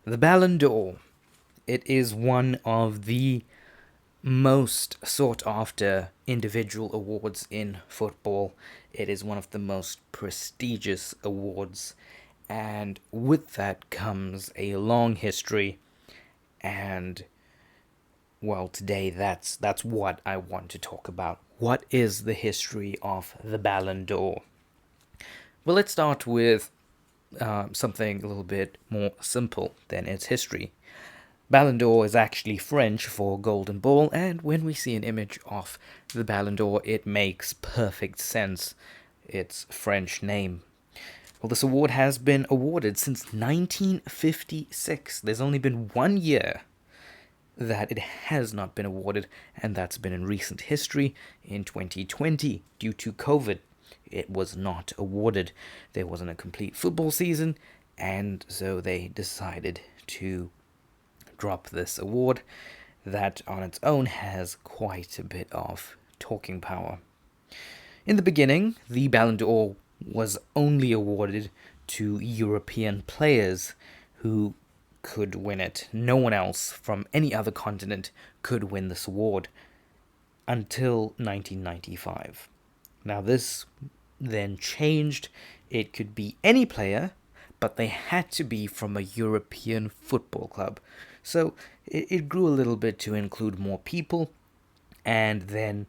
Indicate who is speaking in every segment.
Speaker 1: The Ballon d'Or. It is one of the most sought after individual awards in football. It is one of the most prestigious awards, and with that comes a long history. And well, today that's what I want to talk about. What is the history of the Ballon d'Or? Well, let's start with something a little bit more simple than its history. Ballon d'Or is actually French for golden ball, and when we see an image of the Ballon d'Or, it makes perfect sense. Its French name. Well, this award has been awarded since 1956. There's only been 1 year that it has not been awarded, and that's been in recent history in 2020 due to COVID. It was not awarded. There wasn't a complete football season, and so they decided to drop this award that on its own has quite a bit of talking power. In the beginning, the Ballon d'Or was only awarded to European players who could win it. No one else from any other continent could win this award until 1995. Now, this then changed. It could be any player, but they had to be from a European football club. So it grew a little bit to include more people, and then,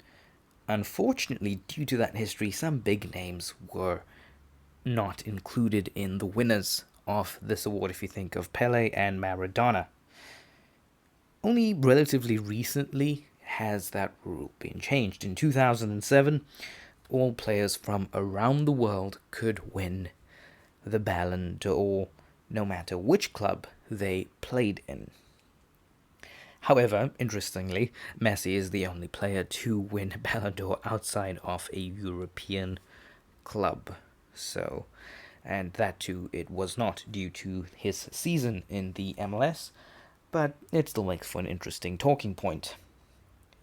Speaker 1: unfortunately, due to that history, some big names were not included in the winners of this award, if you think of Pele and Maradona. Only relatively recently has that rule been changed. In 2007, all players from around the world could win the Ballon d'Or, no matter which club they played in. However, interestingly, Messi is the only player to win Ballon d'Or outside of a European club. So, and that too, it was not due to his season in the MLS, but it still makes for an interesting talking point.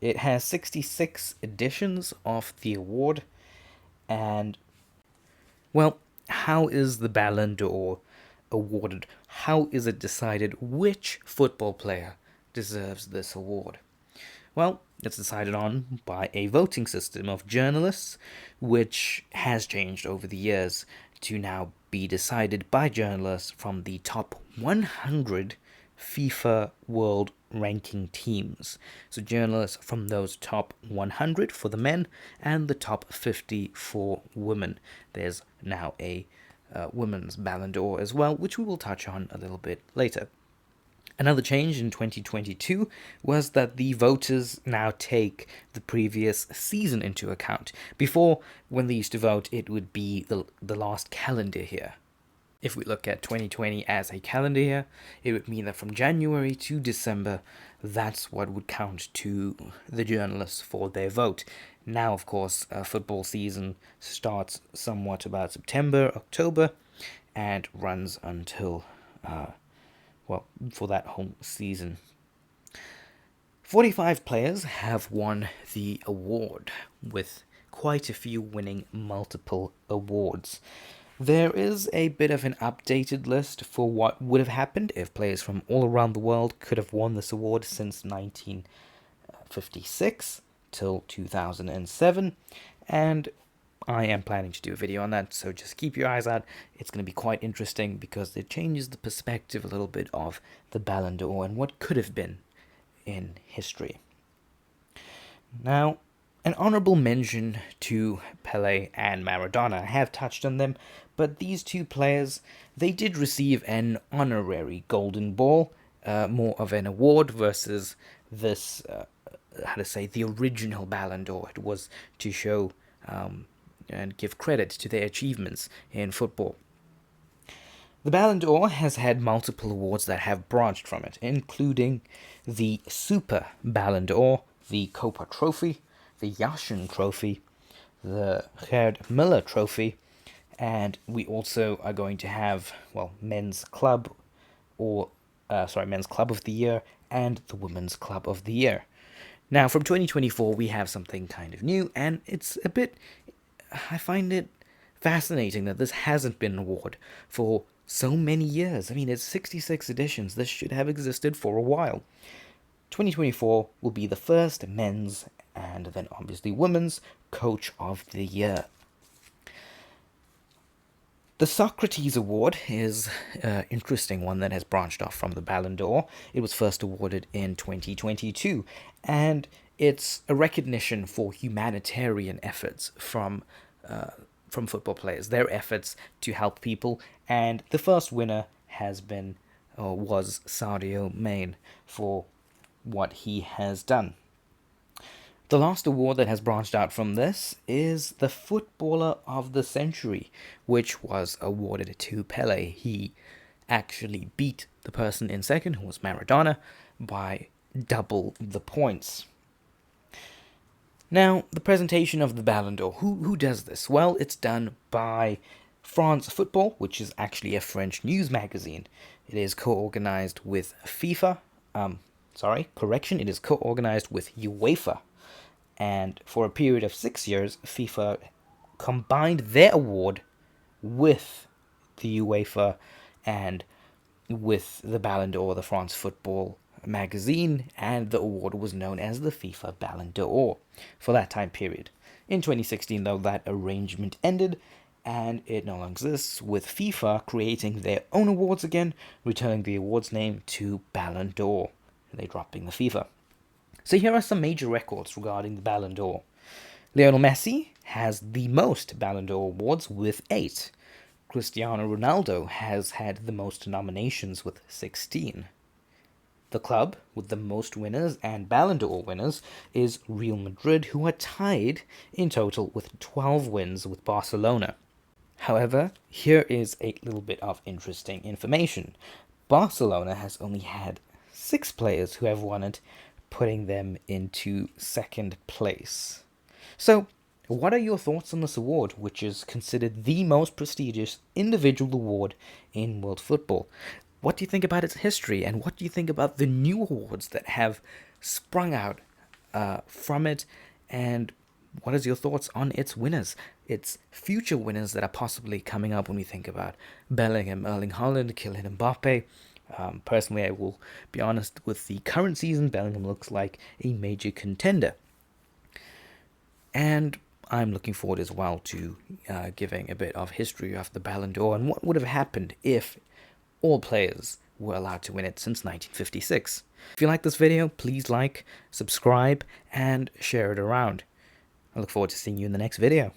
Speaker 1: It has 66 editions of the award, and, well, how is the Ballon d'Or awarded? How is it decided which football player deserves this award? Well, it's decided on by a voting system of journalists, which has changed over the years to now be decided by journalists from the top 100 FIFA World Ranking teams. So journalists from those top 100 for the men and the top 50 for women. There's now a women's Ballon d'Or as well, which we will touch on a little bit later. Another change in 2022 was that the voters now take the previous season into account. Before, when they used to vote, it would be the last calendar year. If we look at 2020 as a calendar year, it would mean that from January to December, that's what would count to the journalists for their vote. Now, of course, football season starts somewhat about September, October, and runs until for that whole season. 45 players have won the award, with quite a few winning multiple awards. There is a bit of an updated list for what would have happened if players from all around the world could have won this award since 1956 till 2007, and I am planning to do a video on that, so just keep your eyes out. It's going to be quite interesting because it changes the perspective a little bit of the Ballon d'Or and what could have been in history. Now, an honorable mention to Pele and Maradona. I have touched on them, but these two players, they did receive an honorary golden ball, more of an award versus this, the original Ballon d'Or. It was to show and give credit to their achievements in football. The Ballon d'Or has had multiple awards that have branched from it, including the Super Ballon d'Or, the Copa Trophy, the Yashin Trophy, the Gerd Müller Trophy, and we also are going to have, Men's Club of the Year and the Women's Club of the Year. Now, from 2024, we have something kind of new, and it's I find it fascinating that this hasn't been an award for so many years. I mean, it's 66 editions. This should have existed for a while. 2024 will be the first men's and then obviously women's Coach of the Year. The Socrates Award is an interesting one that has branched off from the Ballon d'Or. It was first awarded in 2022, and it's a recognition for humanitarian efforts from football players, their efforts to help people, and the first winner has been or was Sadio Mane for what he has done. The last award that has branched out from this is the Footballer of the Century, which was awarded to Pele. He actually beat the person in second, who was Maradona, by double the points. Now, the presentation of the Ballon d'Or. Who does this? Well, it's done by France Football, which is actually a French news magazine. It is co-organized with FIFA. It is co-organized with UEFA. And for a period of 6 years, FIFA combined their award with the UEFA and with the Ballon d'Or, the France Football magazine, and the award was known as the FIFA Ballon d'Or for that time period. In 2016, though, that arrangement ended, and it no longer exists, with FIFA creating their own awards again, returning the awards name to Ballon d'Or. They're dropping the FIFA. So here are some major records regarding the Ballon d'Or. Lionel Messi has the most Ballon d'Or awards with 8. Cristiano Ronaldo has had the most nominations with 16. The club with the most winners and Ballon d'Or winners is Real Madrid, who are tied in total with 12 wins with Barcelona. However, here is a little bit of interesting information. Barcelona has only had 6 players who have won it, putting them into second place. So, what are your thoughts on this award, which is considered the most prestigious individual award in world football? What do you think about its history, and what do you think about the new awards that have sprung out from it, and what is your thoughts on its winners, its future winners that are possibly coming up when we think about Bellingham, Erling Haaland, Kylian Mbappe? Personally, I will be honest, with the current season, Bellingham looks like a major contender. And I'm looking forward as well to giving a bit of history of the Ballon d'Or and what would have happened if all players were allowed to win it since 1956. If you like this video, please like, subscribe, and share it around. I look forward to seeing you in the next video.